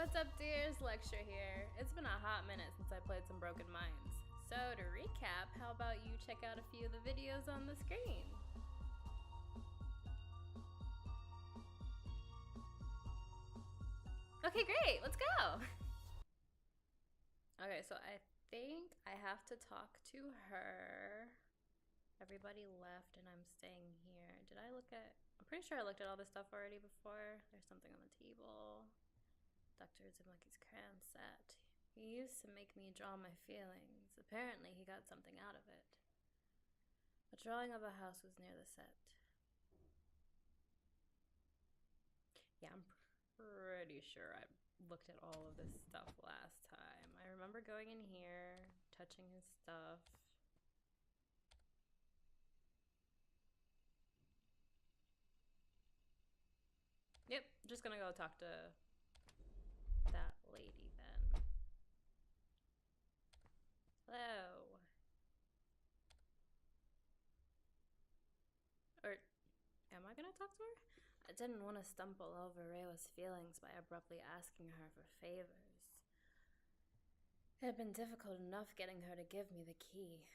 What's up, dears? Lehxra here. It's been a hot minute since I played some Broken Minds. So to recap, how about you check out a few of the videos on the screen? Okay, great, let's go! Okay, so I think I have to talk to her. Everybody left and I'm staying here. I'm pretty sure I looked at all this stuff already before. There's something on the table. Dr. Uzumaki's crayon set. He used to make me draw my feelings. Apparently he got something out of it. A drawing of a house was near the set. Yeah, I'm pretty sure I looked at all of this stuff last time. I remember going in here, touching his stuff. Yep, just gonna go talk to that lady then. Hello. Or am I gonna talk to her? I didn't want to stumble over Reiwa's feelings by abruptly asking her for favors. It had been difficult enough getting her to give me the key.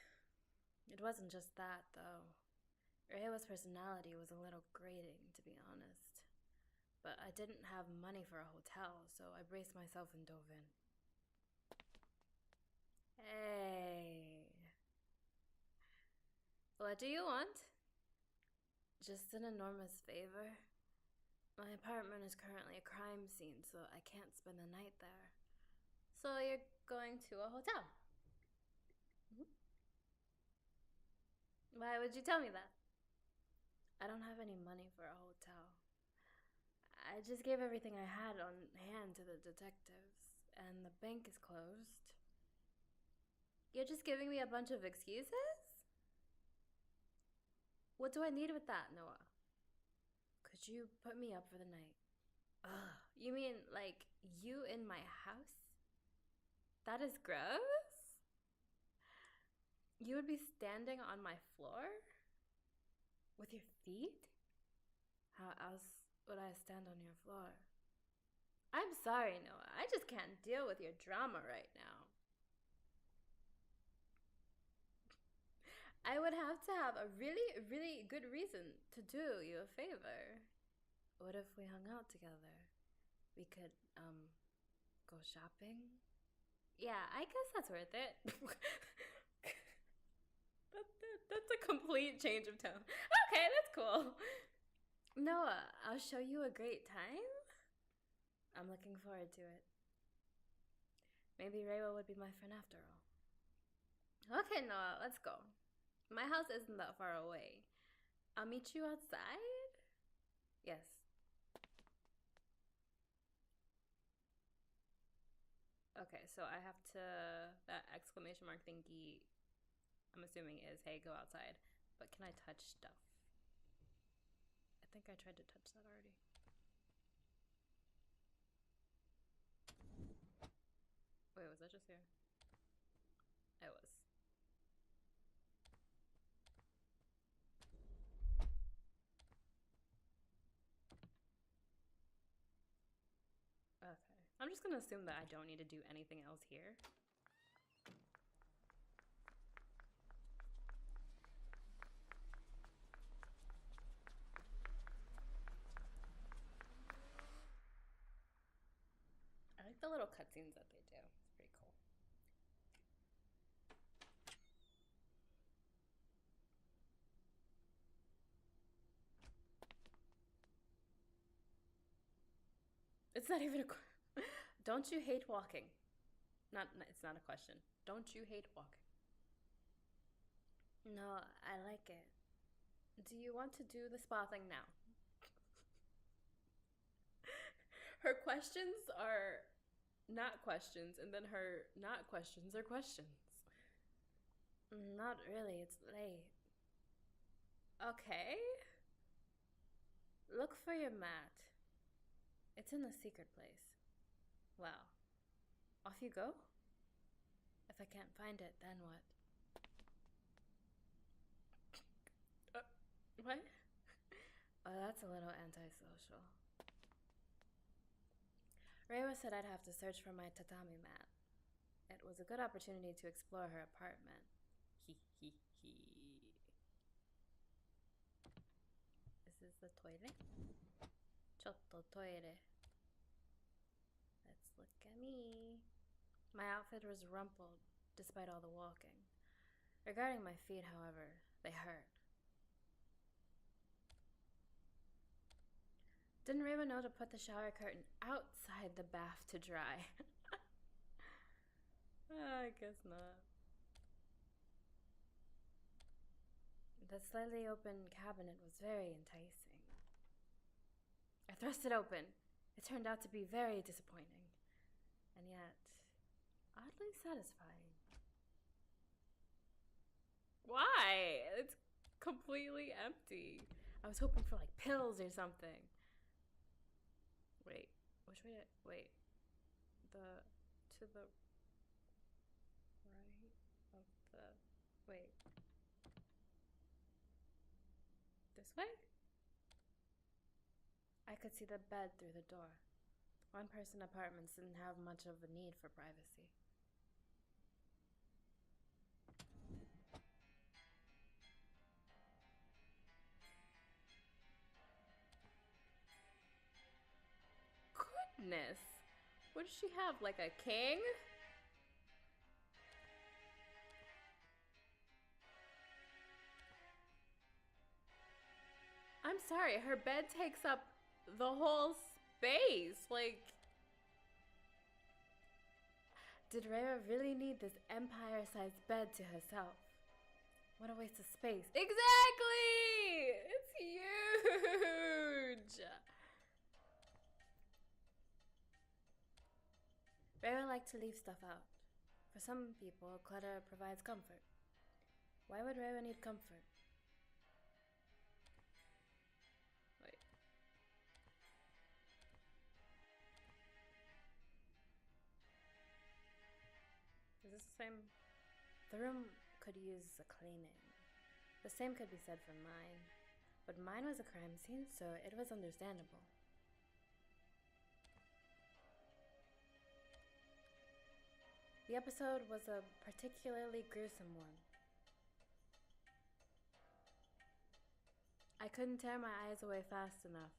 It wasn't just that, though. Reiwa's personality was a little grating, to be honest. But I didn't have money for a hotel, so I braced myself and dove in. Hey. What do you want? Just an enormous favor. My apartment is currently a crime scene, so I can't spend the night there. So you're going to a hotel? Mm-hmm. Why would you tell me that? I don't have any money for a hotel. I just gave everything I had on hand to the detectives, and the bank is closed. You're just giving me a bunch of excuses? What do I need with that, Noah? Could you put me up for the night? Ugh, you mean like you in my house? That is gross? You would be standing on my floor? With your feet? How else would I stand on your floor? I'm sorry, Noah. I just can't deal with your drama right now. I would have to have a really, really good reason to do you a favor. What if we hung out together? We could, go shopping? Yeah, I guess that's worth it. That's a complete change of tone. Okay, that's cool. Noah, I'll show you a great time. I'm looking forward to it. Maybe Reiwa would be my friend after all. Okay, Noah, let's go. My house isn't that far away. I'll meet you outside? Yes. Okay, so I have to... That exclamation mark thingy, I'm assuming is, hey, go outside. But can I touch stuff? I think I tried to touch that already. Wait, was that just here? It was. Okay. I'm just gonna assume that I don't need to do anything else here. I like the little cutscenes that they do. It's pretty cool. It's not even a... Don't you hate walking? It's not a question. Don't you hate walking? No, I like it. Do you want to do the spa thing now? Her questions are not questions, and then her not questions are questions. Not really, it's late. Okay. Look for your mat. It's in a secret place. Well, off you go? If I can't find it, then what? What? Oh, that's a little antisocial. Reiwa said I'd have to search for my tatami mat. It was a good opportunity to explore her apartment. Hee hee hee. This is the toilet. Chotto toire. Let's look at me. My outfit was rumpled, despite all the walking. Regarding my feet, however, they hurt. Didn't Reiwa know to put the shower curtain outside the bath to dry? I guess not. The slightly open cabinet was very enticing. I thrust it open. It turned out to be very disappointing, and yet oddly satisfying. Why? It's completely empty. I was hoping for like pills or something. Wait, which way did, wait, to the right of the, wait, this way? I could see the bed through the door. One-person apartments didn't have much of a need for privacy. Goodness! What does she have, like a king? I'm sorry, her bed takes up the whole space. Like, did Reiwa really need this empire-sized bed to herself? What a waste of space. Exactly! It's huge! Reiwa liked to leave stuff out. For some people, clutter provides comfort. Why would Reiwa need comfort? Wait. Is this the same? The room could use a cleaning. The same could be said for mine. But mine was a crime scene, so it was understandable. The episode was a particularly gruesome one. I couldn't tear my eyes away fast enough.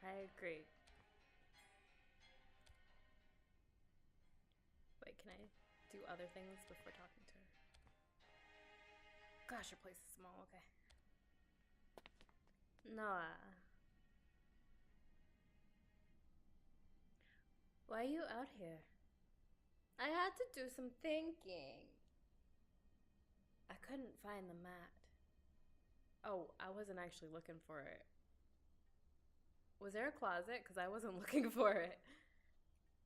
I agree. Wait, can I do other things before talking to her? Gosh, your place is small, okay. Noah. Why are you out here? I had to do some thinking. I couldn't find the mat. Oh, I wasn't actually looking for it. Was there a closet? Because I wasn't looking for it.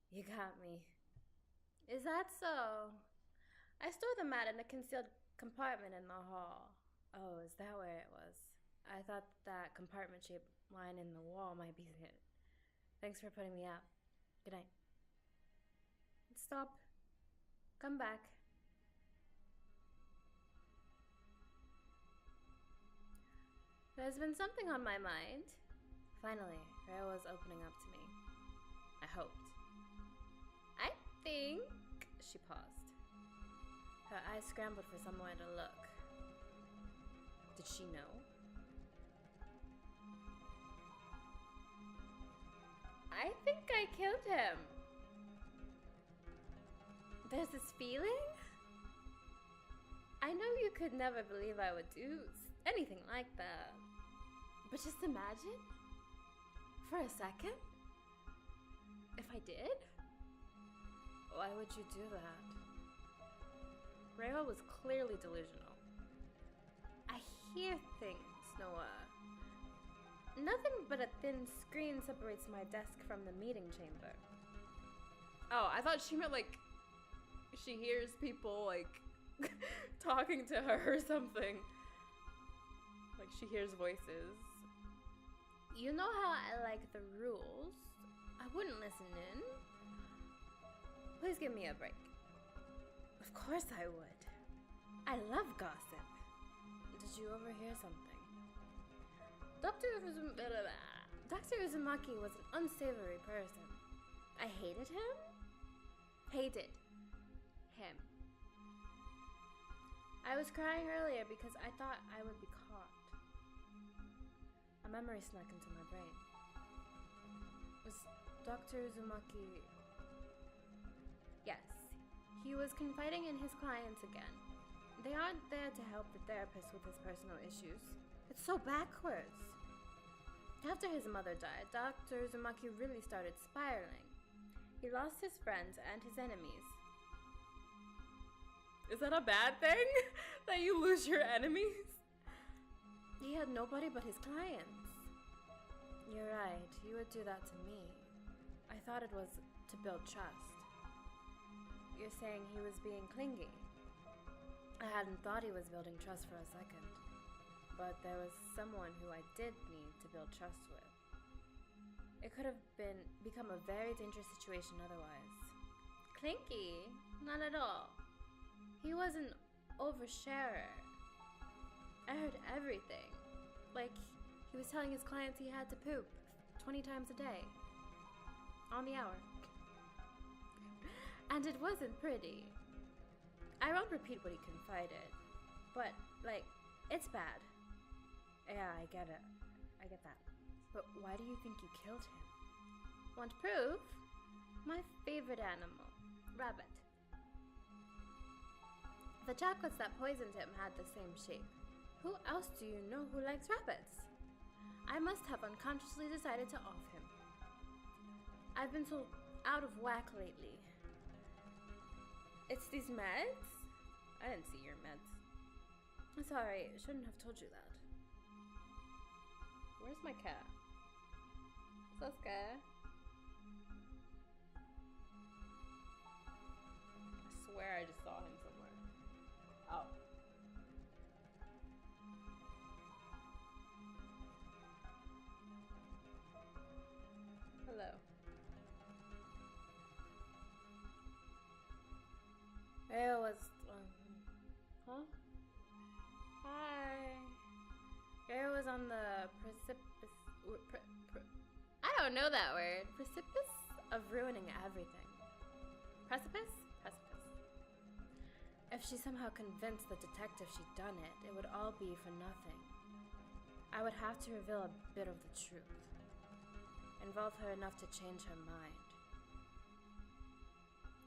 You got me. Is that so? I stored the mat in a concealed compartment in the hall. Oh, is that where it was? I thought that compartment-shaped line in the wall might be it. Thanks for putting me out. Good night. Stop. Come back. There's been something on my mind. Finally, Reiwa was opening up to me. I hoped. I think... She paused. Her eyes scrambled for somewhere to look. Did she know? I think I killed him. There's this feeling? I know you could never believe I would do anything like that. But just imagine, for a second, if I did? Why would you do that? Reiwa was clearly delusional. I hear things, Noah. Nothing but a thin screen separates my desk from the meeting chamber. Oh, I thought she meant like she hears people like talking to her or something. Like she hears voices. You know how I like the rules. I wouldn't listen in. Please give me a break. Of course I would. I love gossip. Did you overhear something? Dr. Uzumaki was an unsavory person. I hated him? Hated him. I was crying earlier because I thought I would be caught. A memory snuck into my brain. Was Dr. Uzumaki... Yes, he was confiding in his clients again. They aren't there to help the therapist with his personal issues. It's so backwards. After his mother died, Dr. Uzumaki really started spiraling. He lost his friends and his enemies. Is that a bad thing? That you lose your enemies? He had nobody but his clients. You're right, you would do that to me. I thought it was to build trust. You're saying he was being clingy. I hadn't thought he was building trust for a second. But there was someone who I did need to build trust with. It could have become a very dangerous situation otherwise. Clinky? Not at all. He was an oversharer. I heard everything. Like, he was telling his clients he had to poop 20 times a day. On the hour. And it wasn't pretty. I won't repeat what he confided. But, like, it's bad. Yeah, I get it. I get that. But why do you think you killed him? Want proof? My favorite animal. Rabbit. The chocolates that poisoned him had the same shape. Who else do you know who likes rabbits? I must have unconsciously decided to off him. I've been so out of whack lately. It's these meds? I didn't see your meds. I'm sorry, I shouldn't have told you that. Where's my cat? Sasuke? I swear I just saw him somewhere. Oh. Hello. It was, huh? Hi. It was on the precipice, I don't know that word. Precipice of ruining everything. Precipice? Precipice. If she somehow convinced the detective she'd done it, it would all be for nothing. I would have to reveal a bit of the truth. Involve her enough to change her mind.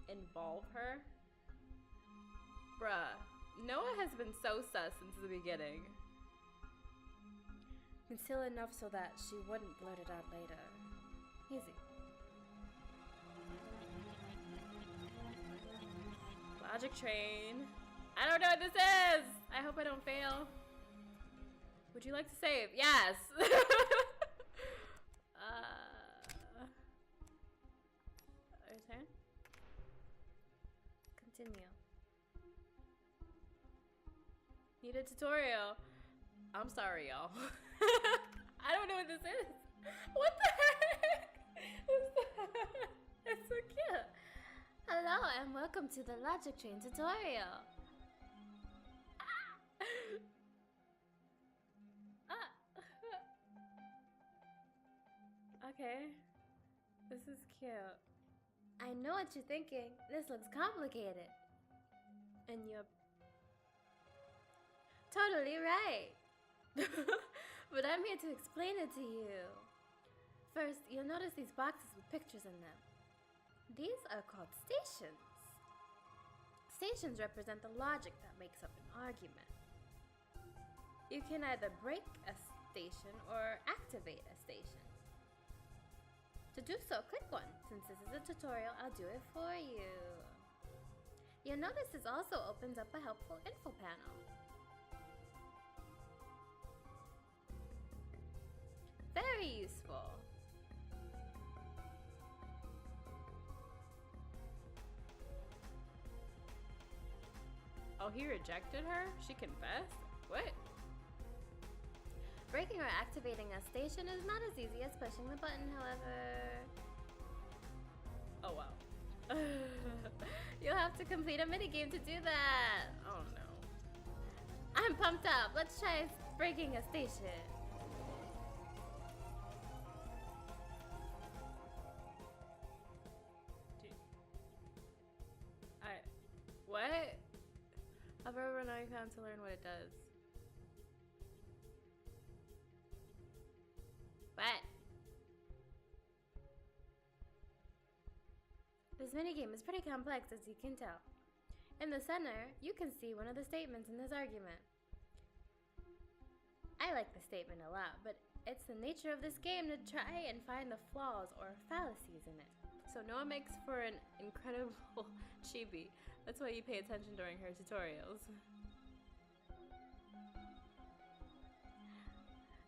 Involve her? Bruh, Noah has been so sus since the beginning. Conceal enough so that she wouldn't blurt it out later. Easy. Logic train. I don't know what this is! I hope I don't fail. Would you like to save? Yes! Return? Continue. Need a tutorial. I'm sorry, y'all. I don't know what this is. What the heck is that? It's so cute. Hello and welcome to the Logic Train tutorial. Okay. This is cute. I know what you're thinking. This looks complicated. And you're totally right. But I'm here to explain it to you. First, you'll notice these boxes with pictures in them. These are called stations. Stations represent the logic that makes up an argument. You can either break a station or activate a station. To do so, click one. Since this is a tutorial, I'll do it for you. You'll notice this also opens up a helpful info panel. Very useful. Oh, he rejected her? She confessed? What? Breaking or activating a station is not as easy as pushing the button, however. Oh, wow. You'll have to complete a minigame to do that. Oh, no. I'm pumped up. Let's try breaking a station. What? I've ever run icon to learn what it does. What? This minigame is pretty complex, as you can tell. In the center, you can see one of the statements in this argument. I like the statement a lot, but it's the nature of this game to try and find the flaws or fallacies in it. So Noah makes for an incredible chibi. That's why you pay attention during her tutorials.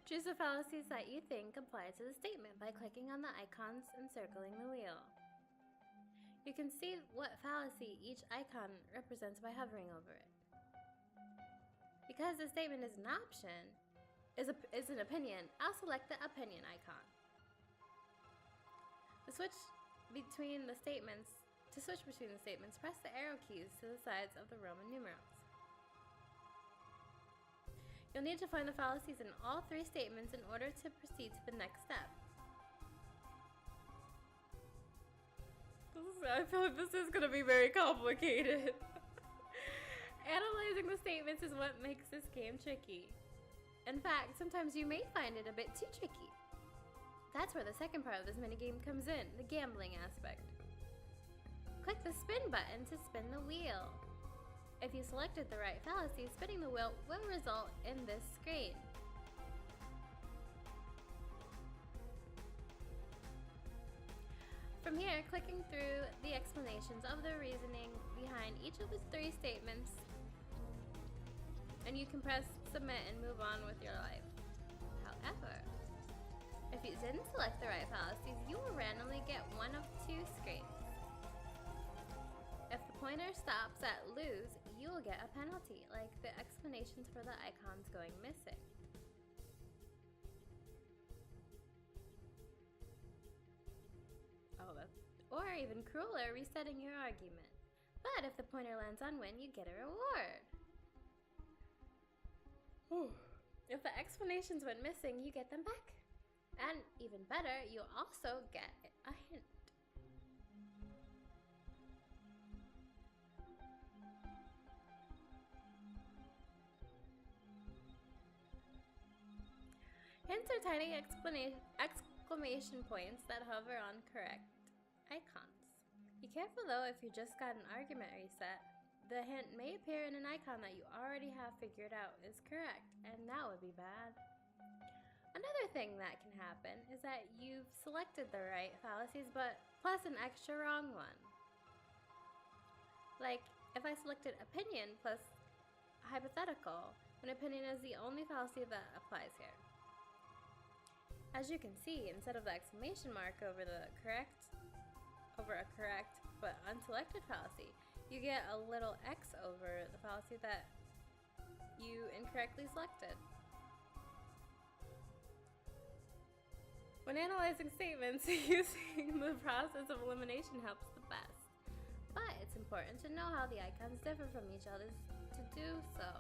Choose the fallacies that you think apply to the statement by clicking on the icons and circling the wheel. You can see what fallacy each icon represents by hovering over it. Because the statement is an option, is an opinion, I'll select the opinion icon. To switch between the statements, press the arrow keys to the sides of the Roman numerals. You'll need to find the fallacies in all three statements in order to proceed to the next step. I feel like this is going to be very complicated. Analyzing the statements is what makes this game tricky. In fact, sometimes you may find it a bit too tricky. That's where the second part of this minigame comes in, the gambling aspect. Click the spin button to spin the wheel. If you selected the right fallacy, spinning the wheel will result in this screen. From here, clicking through the explanations of the reasoning behind each of the three statements, and you can press submit and move on with your life. However, if you didn't select the right fallacies, you will randomly get one of two screens. If the pointer stops at lose, you will get a penalty, like the explanations for the icons going missing. Or even crueler, resetting your argument. But if the pointer lands on win, you get a reward. If the explanations went missing, you get them back. And even better, you also get a hint. Hints are tiny exclamation points that hover on correct icons. Be careful though, if you just got an argument reset, the hint may appear in an icon that you already have figured out is correct, and that would be bad. Another thing that can happen is that you've selected the right fallacies, but plus an extra wrong one. Like, if I selected opinion plus hypothetical, when opinion is the only fallacy that applies here. As you can see, instead of the exclamation mark over a correct but unselected fallacy, you get a little X over the fallacy that you incorrectly selected. When analyzing statements, using the process of elimination helps the best. But it's important to know how the icons differ from each other to do so.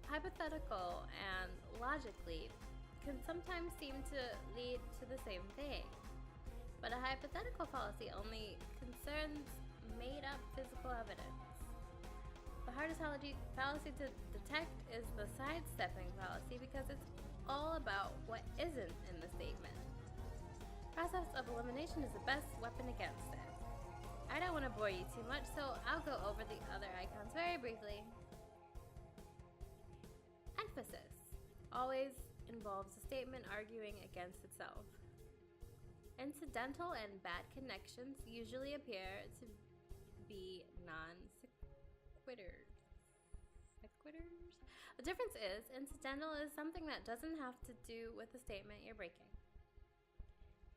Hypothetical and logically can sometimes seem to lead to the same thing. But a hypothetical fallacy only concerns made-up physical evidence. The hardest fallacy to detect is the sidestepping fallacy because it's all about what isn't in the statement. Process of elimination is the best weapon against it. I don't want to bore you too much, so I'll go over the other icons very briefly. Emphasis always involves a statement arguing against itself. Incidental and bad connections usually appear to be non-sequiturs. The difference is, incidental is something that doesn't have to do with the statement you're breaking.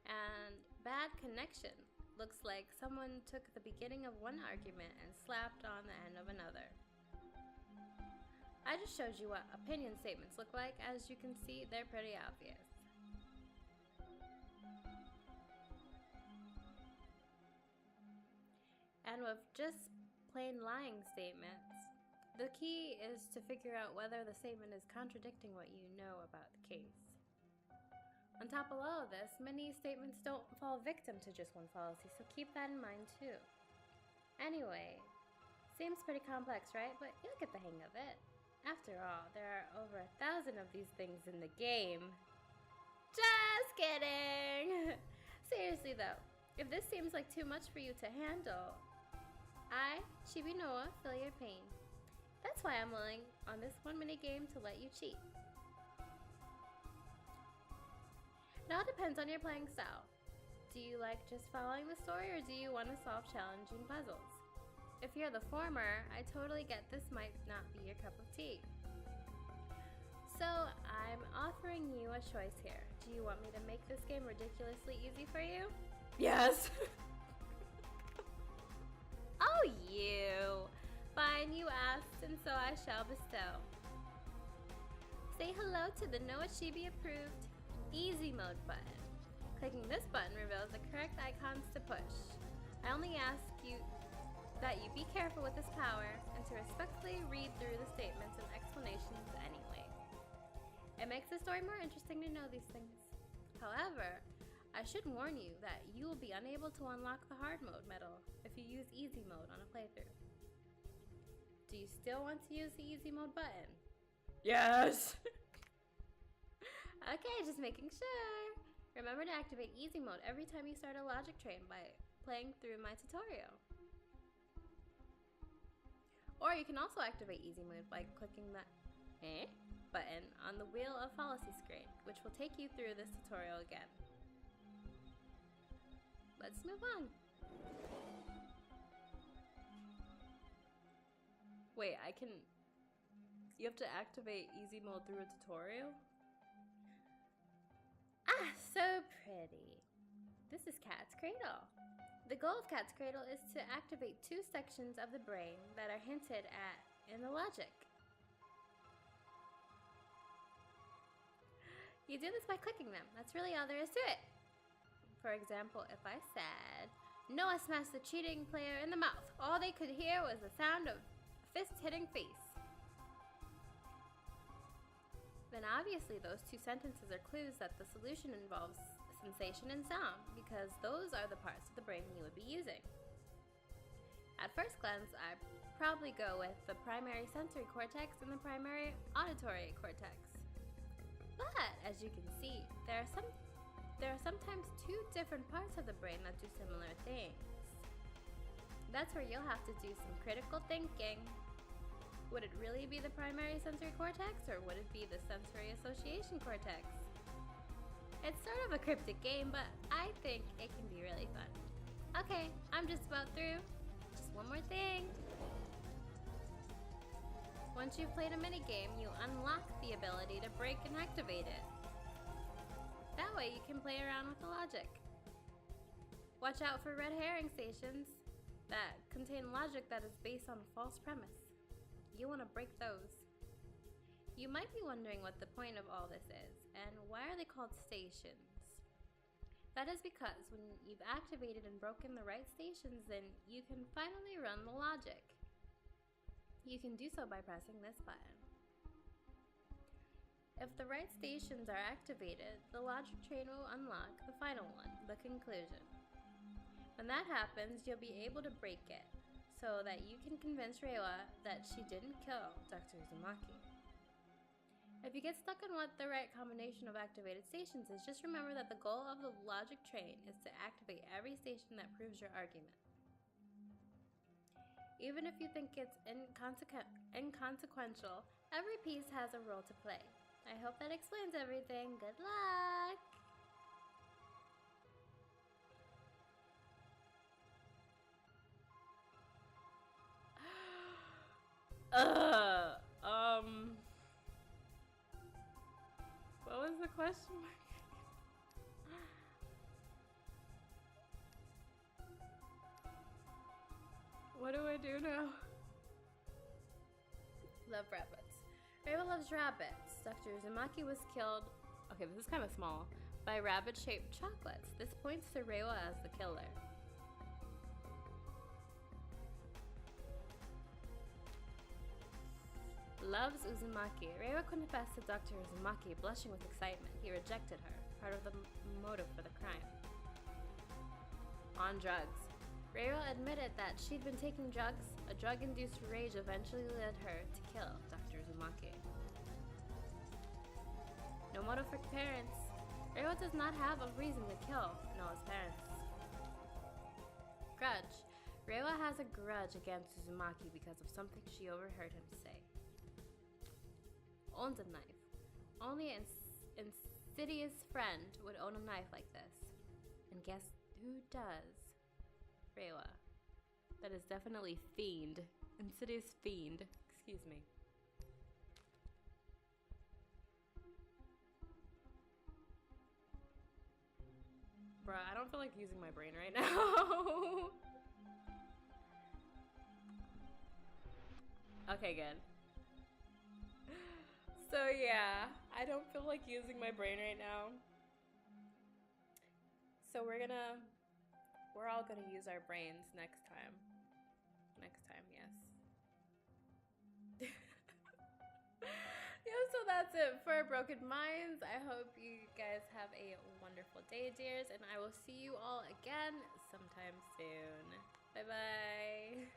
And bad connection looks like someone took the beginning of one argument and slapped on the end of another. I just showed you what opinion statements look like. As you can see, they're pretty obvious. And with just plain lying statements, The key is to figure out whether the statement is contradicting what you know about the case. On top of all of this, many statements don't fall victim to just one fallacy, so keep that in mind too. Anyway, seems pretty complex, right? But you'll get the hang of it. After all, there are over 1,000 of these things in the game. Just kidding! Seriously though, if this seems like too much for you to handle, I, Chibi Noah, feel your pain. That's why I'm willing on this 1 minute game to let you cheat. It all depends on your playing style. Do you like just following the story, or do you want to solve challenging puzzles? If you're the former, I totally get this might not be your cup of tea. So I'm offering you a choice here. Do you want me to make this game ridiculously easy for you? Yes! Oh, you! Fine, you asked, and so I shall bestow. Say hello to the Noah Chibi approved Easy Mode button. Clicking this button reveals the correct icons to push. I only ask you that you be careful with this power and to respectfully read through the statements and explanations anyway. It makes the story more interesting to know these things. However, I should warn you that you will be unable to unlock the hard mode medal if you use easy mode on a playthrough. Do you still want to use the easy mode button? Yes! Okay, just making sure. Remember to activate easy mode every time you start a logic train by playing through my tutorial. Or you can also activate easy mode by clicking the button on the wheel of fallacy screen, which will take you through this tutorial again. Let's move on. Wait, you have to activate easy mode through a tutorial? Ah, so pretty. This is Cat's Cradle. The goal of Cat's Cradle is to activate 2 sections of the brain that are hinted at in the logic. You do this by clicking them. That's really all there is to it. For example, if I said, Noah smashed the cheating player in the mouth, all they could hear was the sound of fist hitting face. Then obviously those 2 sentences are clues that the solution involves sensation and sound, because those are the parts of the brain you would be using. At first glance, I'd probably go with the primary sensory cortex and the primary auditory cortex. But as you can see, there are sometimes 2 different parts of the brain that do similar things. That's where you'll have to do some critical thinking. Would it really be the primary sensory cortex, or would it be the sensory association cortex? It's sort of a cryptic game, but I think it can be really fun. Okay, I'm just about through. Just one more thing. Once you've played a minigame, you unlock the ability to break and activate it. That way you can play around with the logic. Watch out for red herring stations that contain logic that is based on a false premise. You want to break those. You might be wondering what the point of all this is, and why are they called stations? That is because when you've activated and broken the right stations, then you can finally run the logic. You can do so by pressing this button. If the right stations are activated, the logic train will unlock the final one, the conclusion. When that happens, you'll be able to break it, so that you can convince Reiwa that she didn't kill Dr. Uzumaki. If you get stuck on what the right combination of activated stations is, just remember that the goal of the logic train is to activate every station that proves your argument. Even if you think it's inconsequential, every piece has a role to play. I hope that explains everything. Good luck! What was the question? What do I do now? Love rabbits. Reiwa loves rabbits. Dr. Uzumaki was killed, okay, this is kind of small, by rabbit-shaped chocolates. This points to Reiwa as the killer. loves Uzumaki. Reiwa confessed to Dr. Uzumaki, blushing with excitement. He rejected her, part of the motive for the crime. On drugs. Reiwa admitted that she'd been taking drugs. A drug-induced rage eventually led her to kill Dr. Uzumaki. No motive for parents. Reiwa does not have a reason to kill Noah's parents. Grudge. Reiwa has a grudge against Uzumaki because of something she overheard him say. Owns a knife. Only an insidious friend would own a knife like this. And guess who does? Reiwa. That is definitely fiend. Insidious fiend. Excuse me. Bruh, I don't feel like using my brain right now. Okay, good. So yeah, I don't feel like using my brain right now. So we're all gonna use our brains next time. Next time, yes. Yeah, so that's it for Broken Minds. I hope you guys have a wonderful day, dears, and I will see you all again sometime soon. Bye-bye.